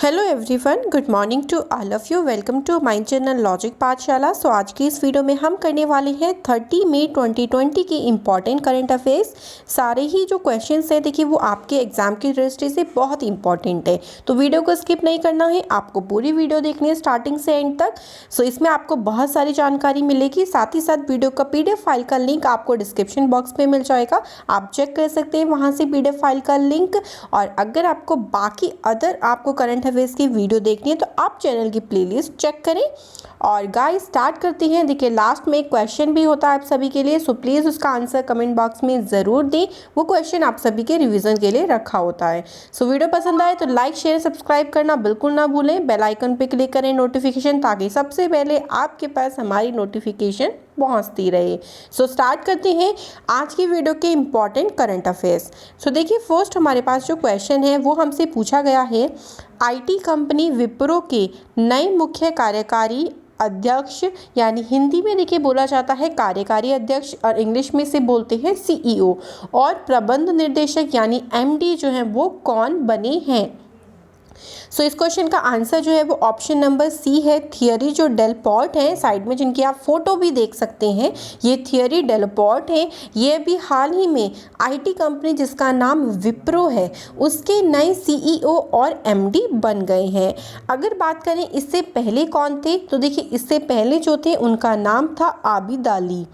Hello everyone, good morning to all of you. Welcome to my channel logic Pathshala. So आज की इस video में हम करने वाले हैं 30 मई 2020 की इम्पॉर्टेंट करंट अफेयर्स। सारे ही जो क्वेश्चंस हैं देखिए वो आपके एग्जाम की दृष्टि से बहुत इंपॉर्टेंट है, तो वीडियो को स्किप नहीं करना है, आपको पूरी वीडियो देखनी है स्टार्टिंग से एंड तक। सो इसमें आपको बहुत सारी जानकारी मिलेगी, साथ ही साथ वीडियो का PDF फाइल का लिंक आपको डिस्क्रिप्शन बॉक्स में मिल जाएगा, आप चेक कर सकते हैं वहाँ से PDF फाइल का लिंक। और अगर आपको बाकी अदर आपको करंट अफेयर्स की वीडियो देखनी है तो आप चैनल की प्लेलिस्ट चेक करें। और गाइस स्टार्ट करते हैं। देखिए लास्ट में एक क्वेश्चन भी होता है आप सभी के लिए, सो प्लीज़ उसका आंसर कमेंट बॉक्स में ज़रूर दें, वो क्वेश्चन आप सभी के रिवीजन के लिए रखा होता है। सो वीडियो पसंद आए तो लाइक शेयर सब्सक्राइब करना बिल्कुल ना भूलें, बेल आइकन पे क्लिक करें नोटिफिकेशन, ताकि सबसे पहले आपके पास हमारी नोटिफिकेशन पहुंचती रहे। सो स्टार्ट करते हैं आज की वीडियो के इम्पॉर्टेंट करंट अफेयर्स। सो देखिए फर्स्ट हमारे पास जो क्वेश्चन है वो हमसे पूछा गया है, IT कंपनी विप्रो के नए मुख्य कार्यकारी अध्यक्ष, यानी हिंदी में देखिए बोला जाता है कार्यकारी अध्यक्ष और इंग्लिश में से बोलते हैं CEO, और प्रबंध निर्देशक यानी MD जो है वो कौन बने हैं। सो इस क्वेश्चन का आंसर जो है वो ऑप्शन नंबर सी है, थियरी जो डेलपोर्ट है, साइड में जिनकी आप फोटो भी देख सकते हैं, ये थियरी डेलपोर्ट है। ये भी हाल ही में IT कंपनी जिसका नाम विप्रो है उसके नए CEO और MD बन गए हैं। अगर बात करें इससे पहले कौन थे, तो देखिए इससे पहले जो थे उनका नाम था आबिद अली।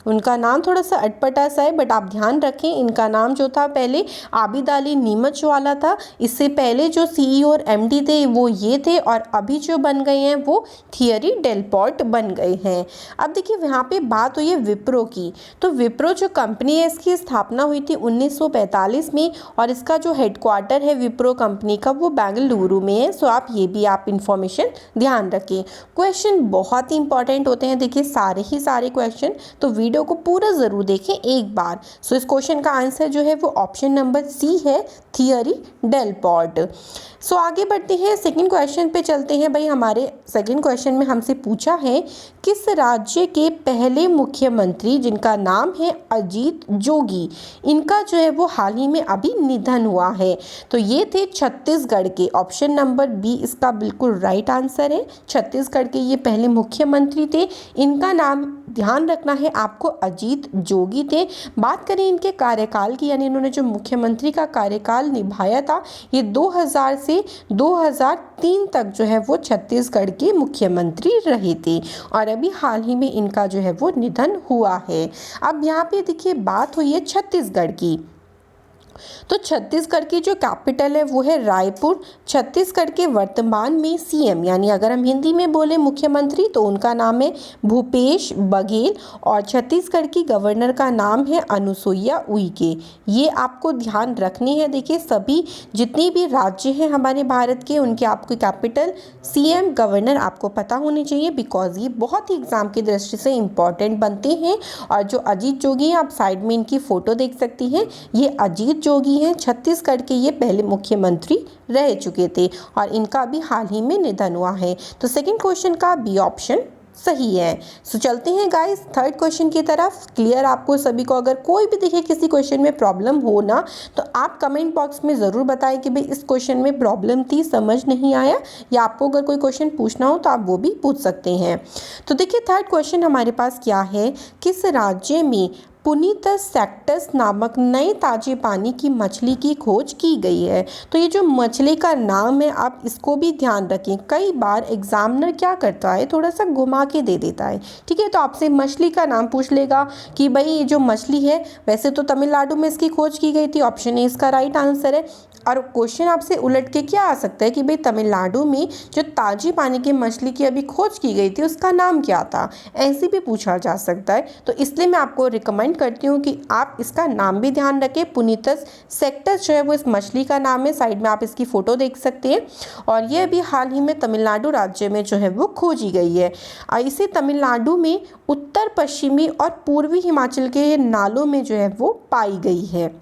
उनका नाम थोड़ा सा अटपटा सा है, बट आप ध्यान रखें इनका नाम जो था पहले आबिद अली नीमच वाला था। इससे पहले जो CEO और MD थे वो ये थे, और अभी जो बन गए हैं वो थियरी डेलपोर्ट बन गए हैं। अब देखिए यहाँ पे बात हुई है विप्रो की, तो विप्रो जो कंपनी है इसकी स्थापना हुई थी 1945 में, और इसका जो हेडक्वार्टर है विप्रो कंपनी का वो बेंगलुरु में है। सो आप ये भी आप इंफॉर्मेशन ध्यान रखें। क्वेश्चन बहुत ही इंपॉर्टेंट होते हैं, देखिए सारे क्वेश्चन, तो वीडियो को पूरा ज़रूर देखें एक बार। सो इस क्वेश्चन का आंसर जो है वो ऑप्शन नंबर सी है, थियरी डेलपोर्ट। सो आगे बढ़ते हैं, सेकंड क्वेश्चन पे चलते हैं। भाई हमारे सेकंड क्वेश्चन में हमसे पूछा है, किस राज्य के पहले मुख्यमंत्री जिनका नाम है अजीत जोगी, इनका जो है वो हाल ही में अभी निधन हुआ है। तो ये थे छत्तीसगढ़ के, ऑप्शन नंबर बी इसका बिल्कुल राइट आंसर है। छत्तीसगढ़ के ये पहले मुख्यमंत्री थे, इनका नाम ध्यान रखना है आपको अजीत जोगी थे। बात करें इनके कार्यकाल की, यानी इन्होंने जो मुख्यमंत्री का कार्यकाल निभाया था ये 2000 से 2003 तक जो है वो छत्तीसगढ़ के मुख्यमंत्री रहे थे, और अभी हाल ही में इनका जो है वो निधन हुआ है। अब यहाँ पे देखिए बात हुई है छत्तीसगढ़ की, तो छत्तीसगढ़ की जो कैपिटल है वो है रायपुर। छत्तीसगढ़ के वर्तमान में CM, यानी अगर हम हिंदी में बोले मुख्यमंत्री, तो उनका नाम है भूपेश बघेल, और छत्तीसगढ़ की गवर्नर का नाम है अनुसुईया उइके। ये आपको ध्यान रखनी है। देखिए सभी जितनी भी राज्य हैं हमारे भारत के, उनके आपको कैपिटल, CM, गवर्नर आपको पता होनी चाहिए, बिकॉज ये बहुत ही एग्जाम की दृष्टि से इम्पॉर्टेंट बनते हैं। और जो अजीत जोगी हैं, आप साइड में इनकी फ़ोटो देख सकती हैं, ये अजीत जोगी हैं, छत्तीसगढ़ के ये पहले मुख्यमंत्री रह चुके थे, और इनका भी हाल ही में निधन हुआ है। तो सेकंड क्वेश्चन का बी ऑप्शन सही है। सो चलते हैं गाइस थर्ड क्वेश्चन की तरफ। क्लियर आपको सभी को? अगर कोई भी देखिए किसी क्वेश्चन में प्रॉब्लम हो ना, तो आप कमेंट बॉक्स में ज़रूर बताएं कि भाई इस क्वेश्चन में प्रॉब्लम थी, समझ नहीं आया, या आपको अगर कोई क्वेश्चन पूछना हो तो आप वो भी पूछ सकते हैं। तो देखिए थर्ड क्वेश्चन हमारे पास क्या है, किस राज्य में पुनीतस सेक्टस नामक नए ताजे पानी की मछली की खोज की गई है। तो ये जो मछली का नाम है आप इसको भी ध्यान रखें, कई बार एग्जामिनर क्या करता है थोड़ा सा घुमा के दे देता है, ठीक है। तो आपसे मछली का नाम पूछ लेगा कि भाई ये जो मछली है वैसे तो तमिलनाडु में इसकी खोज की गई थी, ऑप्शन ए इसका राइट आंसर है। और क्वेश्चन आपसे उलट के क्या आ सकता है कि भाई तमिलनाडु में जो ताजी पानी की मछली की अभी खोज की गई थी उसका नाम क्या था, ऐसे भी पूछा जा सकता है। तो इसलिए मैं आपको रिकमेंड करती हूँ कि आप इसका नाम भी ध्यान रखें। पुनीतस सेक्टस जो है वो इस मछली का नाम है, साइड में आप इसकी फ़ोटो देख सकते हैं, और ये अभी हाल ही में तमिलनाडु राज्य में जो है वो खोजी गई है। इसे तमिलनाडु में उत्तर पश्चिमी और पूर्वी हिमाचल के नालों में जो है वो पाई गई है।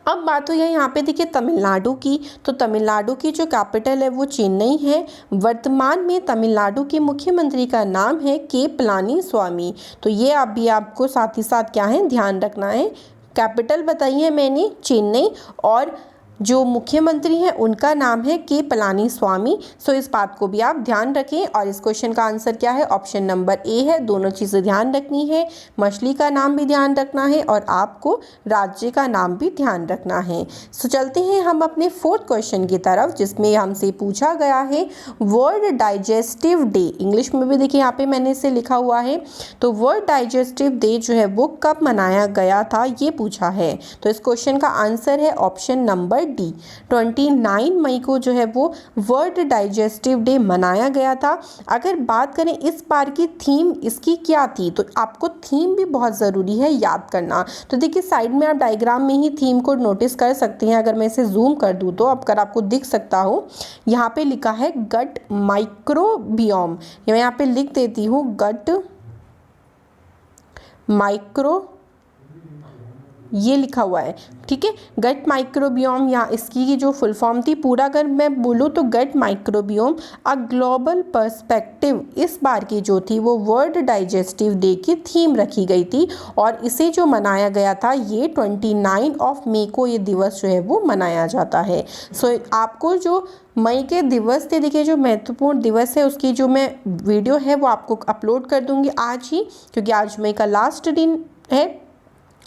अब बात हुई है यहाँ पे देखिए तमिलनाडु की, तो तमिलनाडु की जो कैपिटल है वो चेन्नई है। वर्तमान में तमिलनाडु के मुख्यमंत्री का नाम है के पलानी स्वामी। तो ये आप भी आपको साथ ही साथ क्या है ध्यान रखना है। कैपिटल बताई है मैंने चेन्नई, और जो मुख्यमंत्री हैं उनका नाम है के पलानीस्वामी। सो इस बात को भी आप ध्यान रखें। और इस क्वेश्चन का आंसर क्या है? ऑप्शन नंबर ए है। दोनों चीज़ें ध्यान रखनी है, मछली का नाम भी ध्यान रखना है और आपको राज्य का नाम भी ध्यान रखना है। सो चलते हैं हम अपने फोर्थ क्वेश्चन की तरफ, जिसमें हमसे पूछा गया है वर्ल्ड डाइजेस्टिव डे। इंग्लिश में भी देखिए यहाँ पे मैंने इसे लिखा हुआ है। तो वर्ल्ड डाइजेस्टिव डे जो है वो कब मनाया गया था, ये पूछा है। तो इस क्वेश्चन का आंसर है ऑप्शन नंबर डी। 29 मई को जो है वो वर्ल्ड डाइजेस्टिव डे मनाया गया था। अगर बात करें इस बार की थीम इसकी क्या थी, तो आपको थीम भी बहुत ज़रूरी है याद करना। तो देखिए साइड में आप डायग्राम में ही थीम को नोटिस कर सकते हैं। अगर मैं इसे जूम कर दूँ तो अगर आपको दिख सकता हो, यहाँ पे लिखा है गट माइक्रोबियोम। मैं यहाँ पे लिख देती हूँ गट माइक्रो, ये लिखा हुआ है, ठीक है, गट माइक्रोबियोम, या इसकी की जो फुल फॉर्म थी पूरा अगर मैं बोलूँ तो गट माइक्रोबियोम अ ग्लोबल पर्सपेक्टिव, इस बार की जो थी वो वर्ल्ड डाइजेस्टिव डे की थीम रखी गई थी। और इसे जो मनाया गया था ये 29 मई को ये दिवस जो है वो मनाया जाता है। सो आपको जो मई के दिवस थे, देखिए जो महत्वपूर्ण दिवस है उसकी जो मैं वीडियो है वो आपको अपलोड कर दूँगी आज ही, क्योंकि आज मई का लास्ट दिन है।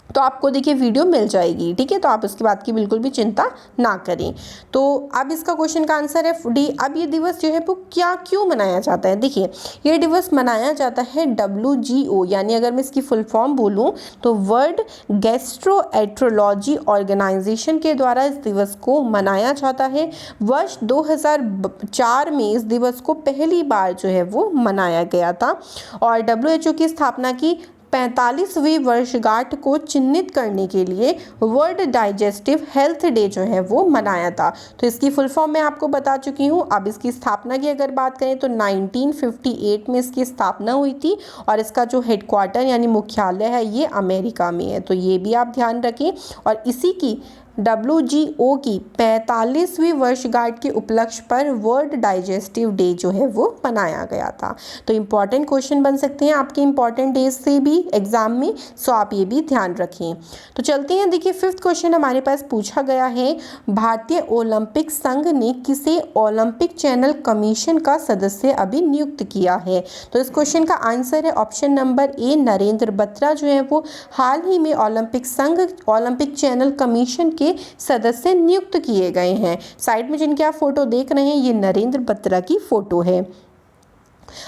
तो आपको देखिए वीडियो मिल जाएगी, ठीक है। तो आप इसकी बात की बिल्कुल भी चिंता ना करें। तो अब इसका क्वेश्चन का आंसर है डी। अब ये दिवस जो है वो क्यों मनाया जाता है? देखिए ये दिवस मनाया जाता है WGO, यानी अगर मैं इसकी फुल फॉर्म बोलूँ तो वर्ल्ड गैस्ट्रोएंटेरोलॉजी ऑर्गेनाइजेशन के द्वारा इस दिवस को मनाया जाता है। वर्ष 2004 में इस दिवस को पहली बार जो है वो मनाया गया था। और WHO की स्थापना की 45वीं वर्षगांठ को चिन्हित करने के लिए वर्ल्ड डाइजेस्टिव हेल्थ डे जो है वो मनाया था। तो इसकी फुल फॉर्म मैं आपको बता चुकी हूँ। अब इसकी स्थापना की अगर बात करें तो 1958 में इसकी स्थापना हुई थी और इसका जो हेडक्वार्टर यानी मुख्यालय है ये अमेरिका में है। तो ये भी आप ध्यान रखें। और इसी की WGO की 45वीं वर्षगांठ के उपलक्ष्य पर वर्ल्ड डाइजेस्टिव डे जो है वो मनाया गया था। तो इम्पॉर्टेंट क्वेश्चन बन सकते हैं आपके इम्पॉर्टेंट डेज से भी एग्जाम में, सो आप ये भी ध्यान रखें। तो चलते हैं, देखिए फिफ्थ क्वेश्चन हमारे पास पूछा गया है भारतीय ओलंपिक संघ ने किसे ओलंपिक चैनल कमीशन का सदस्य अभी नियुक्त किया है? तो इस क्वेश्चन का आंसर है option number A Narendra Batra जो है वो हाल ही में ओलंपिक संघ ओलंपिक चैनल कमीशन के सदस्य नियुक्त किए गए हैं। साइड में जिनके आप फोटो देख रहे हैं ये नरेंद्र बत्रा की फोटो है।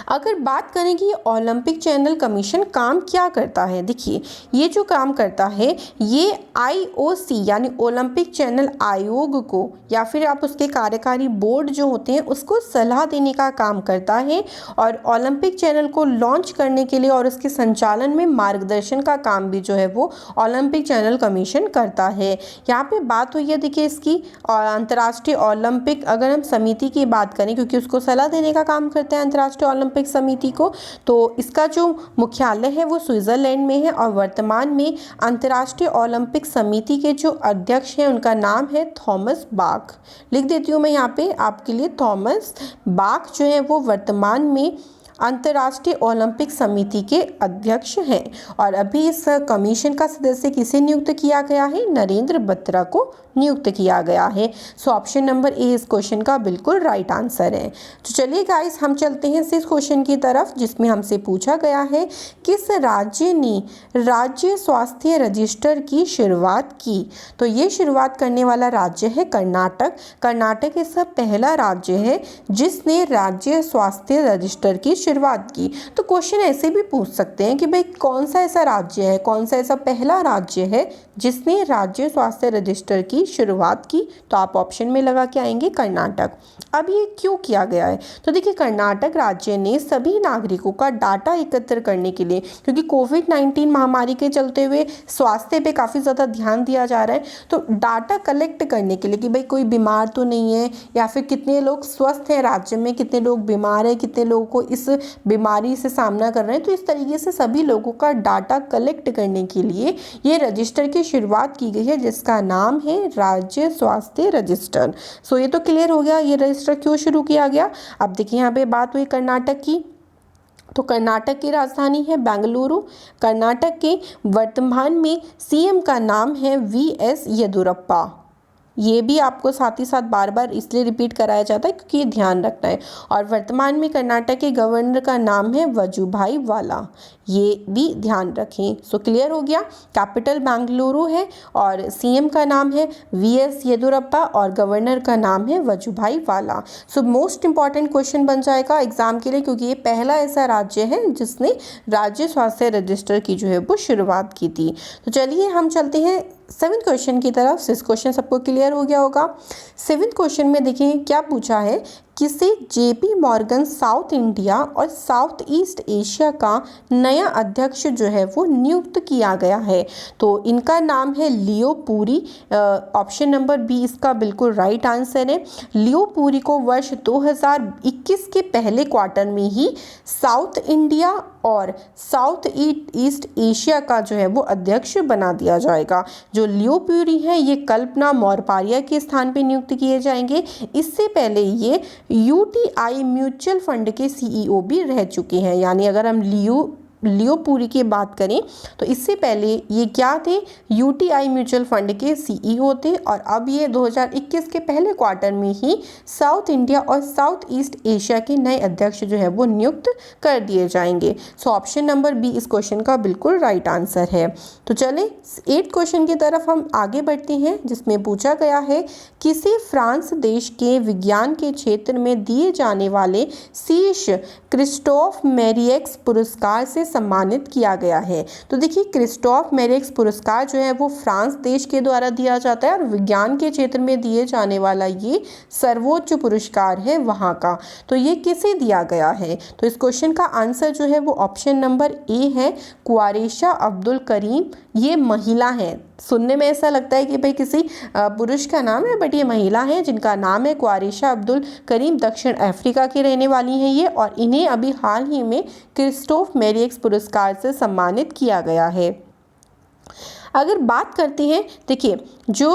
अगर बात करें कि ओलंपिक चैनल कमीशन काम क्या करता है, देखिए ये जो काम करता है ये IOC यानी ओलंपिक चैनल आयोग को या फिर आप उसके कार्यकारी बोर्ड जो होते हैं उसको सलाह देने का काम करता है और ओलंपिक चैनल को लॉन्च करने के लिए और उसके संचालन में मार्गदर्शन का काम भी जो है वो ओलंपिक चैनल कमीशन करता है। यहाँ पे बात हुई है देखिए इसकी अंतर्राष्ट्रीय ओलंपिक अगर हम समिति की बात करें, क्योंकि उसको सलाह देने का काम करते हैं अंतर्राष्ट्रीय ओलंपिक समिति को, तो इसका जो मुख्यालय है वो स्विट्जरलैंड में है और वर्तमान में अंतर्राष्ट्रीय ओलंपिक समिति के जो अध्यक्ष हैं उनका नाम है थॉमस बाख। लिख देती हूँ मैं यहाँ पे आपके लिए, थॉमस बाख जो है वो वर्तमान में अंतर्राष्ट्रीय ओलंपिक समिति के अध्यक्ष हैं। और अभी इस कमीशन का सदस्य किसे नियुक्त किया गया है? नरेंद्र बत्रा को नियुक्त किया गया है। सो ऑप्शन नंबर ए इस क्वेश्चन का बिल्कुल राइट आंसर है। तो चलिए गाइस हम चलते हैं इस क्वेश्चन की तरफ जिसमें हमसे पूछा गया है किस राज्य ने राज्य स्वास्थ्य रजिस्टर की शुरुआत की? तो ये शुरुआत करने वाला राज्य है कर्नाटक। कर्नाटक ऐसा पहला राज्य है जिसने राज्य स्वास्थ्य रजिस्टर की शुरुआत की। तो क्वेश्चन ऐसे भी पूछ सकते हैं कि भाई कौन सा ऐसा राज्य है, कौन सा ऐसा पहला राज्य है जिसने राज्य स्वास्थ्य रजिस्टर की शुरुआत की? तो आप ऑप्शन में लगा के आएंगे कर्नाटक। अब ये क्यों किया गया है? तो देखिए कर्नाटक राज्य ने सभी नागरिकों का डाटा एकत्र करने के लिए, क्योंकि कोविड-19 महामारी के चलते हुए स्वास्थ्य पे काफ़ी ज़्यादा ध्यान दिया जा रहा है, तो डाटा कलेक्ट करने के लिए कि भाई कोई बीमार तो नहीं है या फिर कितने लोग स्वस्थ हैं राज्य में, कितने लोग बीमार हैं, कितने लोगों को इस बीमारी से सामना कर रहे हैं, तो इस तरीके से सभी लोगों का डाटा कलेक्ट करने के लिए ये रजिस्टर की शुरुआत की गई है जिसका नाम है राज्य स्वास्थ्य रजिस्टर। सो ये तो क्लियर हो गया ये रजिस्टर क्यों शुरू किया गया। अब देखिए यहाँ पे बात हुई कर्नाटक की, तो कर्नाटक की राजधानी है बेंगलुरु। कर्नाटक के वर्तमान में CM का नाम है VS येदियुरप्पा। ये भी आपको साथ ही साथ बार बार इसलिए रिपीट कराया जाता है क्योंकि ये ध्यान रखना है। और वर्तमान में कर्नाटक के गवर्नर का नाम है वजुभाई वाला, ये भी ध्यान रखें। सो क्लियर हो गया। कैपिटल बेंगलुरु है और सीएम का नाम है वीएस येदियुरप्पा और गवर्नर का नाम है वजुभाई वाला। सो मोस्ट इंपॉर्टेंट क्वेश्चन बन जाएगा एग्जाम के लिए, क्योंकि ये पहला ऐसा राज्य है जिसने राज्य स्वास्थ्य रजिस्टर की जो है वो शुरुआत की थी। तो चलिए हम चलते हैं 7th क्वेश्चन की तरफ। 6 क्वेश्चन सबको क्लियर हो गया होगा। 7th क्वेश्चन में देखिए क्या पूछा है, किसे जेपी मॉर्गन साउथ इंडिया और साउथ ईस्ट एशिया का नया अध्यक्ष जो है वो नियुक्त किया गया है। तो इनका नाम है लियो पुरी। ऑप्शन नंबर बी इसका बिल्कुल राइट आंसर है। लियो पुरी को वर्ष 2021 के पहले क्वार्टर में ही साउथ इंडिया और साउथ ईस्ट एशिया का जो है वो अध्यक्ष बना दिया जाएगा। जो लियो पुरी है ये कल्पना मौर्पारिया के स्थान पे नियुक्त किए जाएंगे। इससे पहले ये यूटीआई म्यूचुअल फंड के सीईओ भी रह चुके हैं। यानी अगर हम लियो पुरी की बात करें तो इससे पहले ये क्या थे, यूटीआई म्यूचुअल फंड के सीईओ थे और अब ये 2021 के पहले क्वार्टर में ही साउथ इंडिया और साउथ ईस्ट एशिया के नए अध्यक्ष जो है वो नियुक्त कर दिए जाएंगे। सो ऑप्शन नंबर बी इस क्वेश्चन का बिल्कुल राइट आंसर है। तो चलें 8th क्वेश्चन की तरफ हम आगे बढ़ते हैं, जिसमें पूछा गया है किसे फ्रांस देश के विज्ञान के क्षेत्र में दिए जाने वाले शीर्ष क्रिस्टोफ मेरियक्स पुरस्कार से सम्मानित किया गया है। तो देखिए क्रिस्टोफ मेरियक्स पुरस्कार जो है वो फ्रांस देश के द्वारा दिया जाता है और विज्ञान के क्षेत्र में दिए जाने वाला ये सर्वोच्च पुरस्कार है वहाँ का। तो ये किसे दिया गया है, तो इस क्वेश्चन का आंसर जो है वो ऑप्शन नंबर ए है, क्वारेशा अब्दुल करीम। ये महिला है, सुनने में ऐसा लगता है कि भाई किसी पुरुष का नाम है, बट ये महिला है जिनका नाम है क्वारेशा अब्दुल करीम। दक्षिण अफ्रीका की रहने वाली हैं ये और इन्हें अभी हाल ही में क्रिस्टोफ मेरियक्स पुरस्कार से सम्मानित किया गया है। अगर बात करते हैं, देखिए जो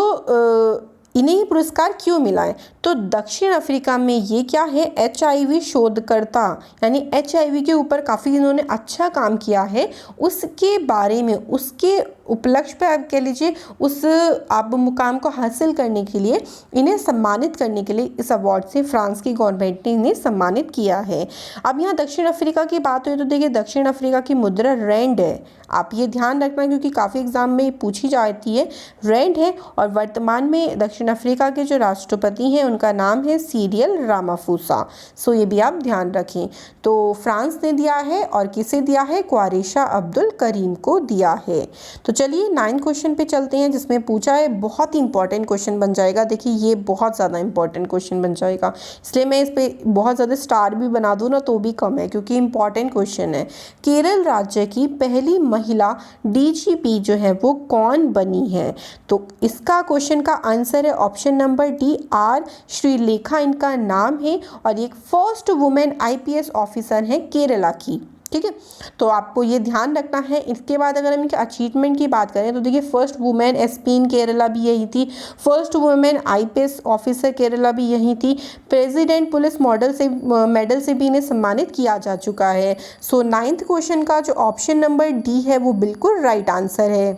इन्हें ये पुरस्कार क्यों मिला है, तो दक्षिण अफ्रीका में ये क्या है, HIV शोधकर्ता, यानी HIV के ऊपर काफ़ी इन्होंने अच्छा काम किया है, उसके बारे में उसके उपलक्ष्य पे आप कह लीजिए उस आप मुकाम को हासिल करने के लिए इन्हें सम्मानित करने के लिए इस अवार्ड से फ्रांस की गवर्नमेंट ने इन्हें सम्मानित किया है। अब यहाँ दक्षिण अफ्रीका की बात हुई तो देखिए दक्षिण अफ्रीका की मुद्रा रैंड है, आप ये ध्यान रखना क्योंकि काफ़ी एग्जाम में पूछी जाती है, रैंड है। और वर्तमान में दक्षिण अफ्रीका के जो राष्ट्रपति हैं उनका नाम है सिरिल रामाफोसा। सो ये भी आप ध्यान रखें। तो फ्रांस ने दिया है और किसे दिया है, क्वारेशा अब्दुल करीम को दिया है। तो चलिए 9th क्वेश्चन पे चलते हैं, जिसमें पूछा है, बहुत ही इंपॉर्टेंट क्वेश्चन बन जाएगा। देखिए ये बहुत ज़्यादा इंपॉर्टेंट क्वेश्चन बन जाएगा, इसलिए मैं इस पर बहुत ज़्यादा स्टार भी बना दूँ ना तो भी कम है क्योंकि इंपॉर्टेंट क्वेश्चन है। केरल राज्य की पहली महिला DGP जो है वो कौन बनी है, तो इसका क्वेश्चन का आंसर है option number D, R Shrilekha इनका नाम है और ये फर्स्ट वुमेन IPS ऑफिसर है केरला की। ठीक है, तो आपको ये ध्यान रखना है। इसके बाद अगर हम इनके अचीवमेंट की बात करें तो देखिए फर्स्ट वुमेन SP इन केरला भी यही थी, first women IPS officer Kerala भी यही थी, प्रेसिडेंट पुलिस मेडल से भी इन्हें सम्मानित किया जा चुका है। सो 9th क्वेश्चन का जो ऑप्शन नंबर डी है वो बिल्कुल राइट आंसर है।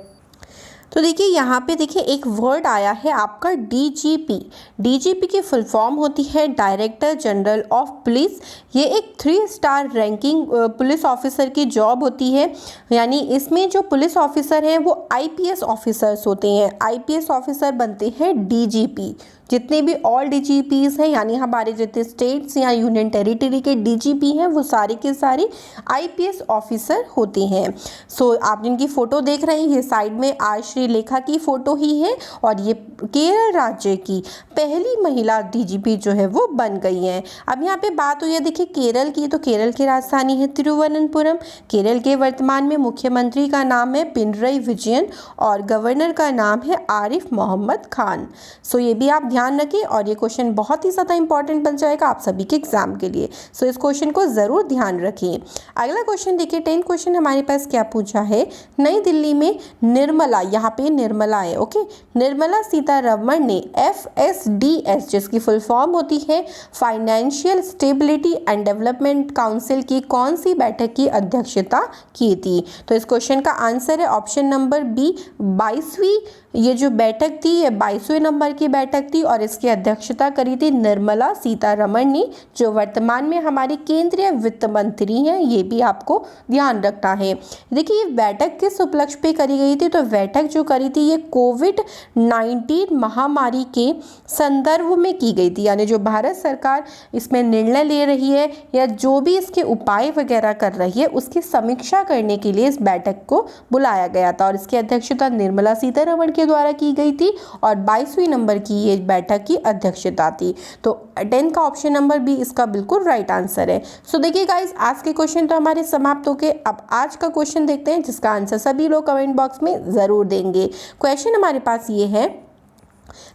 तो देखिए यहाँ पे देखिए एक वर्ड आया है आपका DGP की फुल फॉर्म होती है डायरेक्टर जनरल ऑफ पुलिस। ये एक 3 स्टार रैंकिंग पुलिस ऑफिसर की जॉब होती है, यानी इसमें जो पुलिस ऑफिसर हैं वो IPS ऑफिसर्स होते हैं, IPS ऑफिसर बनते हैं DGP। जितने भी ऑल DGPs हैं यानी हमारे जितने स्टेट्स या यूनियन टेरिटरी के DGP हैं वो सारे के सारे IPS ऑफिसर होते हैं। सो आप जिनकी फ़ोटो देख रहे हैं ये साइड में R श्रीलेखा की फ़ोटो ही है और ये केरल राज्य की पहली महिला DGP जो है वो बन गई हैं। अब यहाँ पे बात हुई है देखिए केरल की, तो केरल की राजधानी है तिरुवनंतपुरम। केरल के वर्तमान में मुख्यमंत्री का नाम है पिनरई विजयन और गवर्नर का नाम है आरिफ मोहम्मद खान। सो ये भी आप ध्यान रखें और ये क्वेश्चन बहुत ही ज़्यादा इंपॉर्टेंट बन जाएगा आप सभी के एग्जाम के लिए। सो इस क्वेश्चन को ज़रूर ध्यान रखें। अगला क्वेश्चन देखिए 10th क्वेश्चन हमारे पास क्या पूछा है, नई दिल्ली में निर्मला, यहाँ पे निर्मला है, ओके, निर्मला सीतारमण ने FSDS जिसकी फुल फॉर्म होती है financial stability and development council की कौन सी बैठक की अध्यक्षता की थी। तो इस क्वेश्चन का आंसर है ऑप्शन नंबर बी, 22वीं ये जो बैठक थी ये 22वें नंबर की बैठक थी और इसकी अध्यक्षता करी थी निर्मला सीतारमण ने, जो वर्तमान में हमारी केंद्रीय वित्त मंत्री हैं। ये भी आपको ध्यान रखना है। देखिए ये बैठक किस उपलक्ष्य पे करी गई थी, तो बैठक जो करी थी ये कोविड-19 महामारी के संदर्भ में की गई थी, यानी जो भारत सरकार इसमें निर्णय ले रही है या जो भी इसके उपाय वगैरह कर रही है उसकी समीक्षा करने के लिए इस बैठक को बुलाया गया था और इसकी अध्यक्षता निर्मला सीतारमण के द्वारा की गई थी और 22वें नंबर की ये बैठक की अध्यक्षता थी। तो 10 का ऑप्शन नंबर बी इसका बिल्कुल राइट आंसर है। सो देखिए गाइस, आज के क्वेश्चन तो हमारे समाप्त हो गए। अब आज का क्वेश्चन देखते हैं जिसका आंसर सभी लोग कमेंट बॉक्स में ज़रूर देंगे। क्वेश्चन हमारे पास ये है,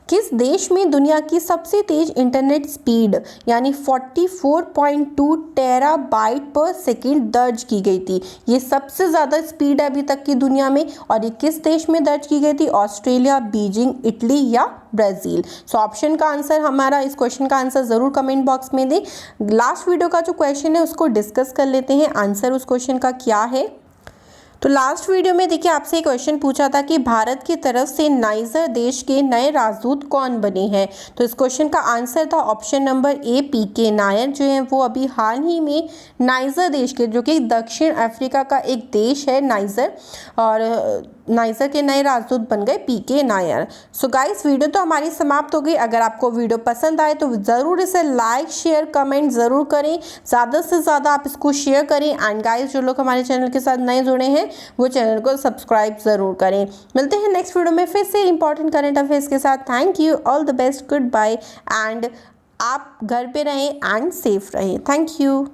किस देश में दुनिया की सबसे तेज इंटरनेट स्पीड यानी 44.2 टेराबाइट पर सेकेंड दर्ज की गई थी। ये सबसे ज़्यादा स्पीड है अभी तक की दुनिया में और ये किस देश में दर्ज की गई थी? ऑस्ट्रेलिया, बीजिंग, इटली या ब्राज़ील। सो ऑप्शन का आंसर हमारा, इस क्वेश्चन का आंसर ज़रूर कमेंट बॉक्स में दें। लास्ट वीडियो का जो क्वेश्चन है उसको डिस्कस कर लेते हैं, आंसर उस क्वेश्चन का क्या है। तो लास्ट वीडियो में देखिए आपसे एक क्वेश्चन पूछा था कि भारत की तरफ से नाइजर देश के नए राजदूत कौन बने हैं। तो इस क्वेश्चन का आंसर था ऑप्शन नंबर ए, पीके नायर, जो है वो अभी हाल ही में नाइजर देश के, जो कि दक्षिण अफ्रीका का एक देश है नाइजर, और नाइजर के नए राजदूत बन गए पीके नायर। सो गाइस, वीडियो तो हमारी समाप्त हो गई। अगर आपको वीडियो पसंद आए तो ज़रूर इसे लाइक शेयर कमेंट ज़रूर करें, ज़्यादा से ज़्यादा आप इसको शेयर करें। एंड गाइस, जो लोग हमारे चैनल के साथ नए जुड़े हैं वो चैनल को सब्सक्राइब ज़रूर करें। मिलते हैं नेक्स्ट वीडियो में फिर से इंपॉर्टेंट करंट अफेयर्स के साथ। Thank you, all the best, good bye, and आप घर पे रहें एंड सेफ रहें। Thank you.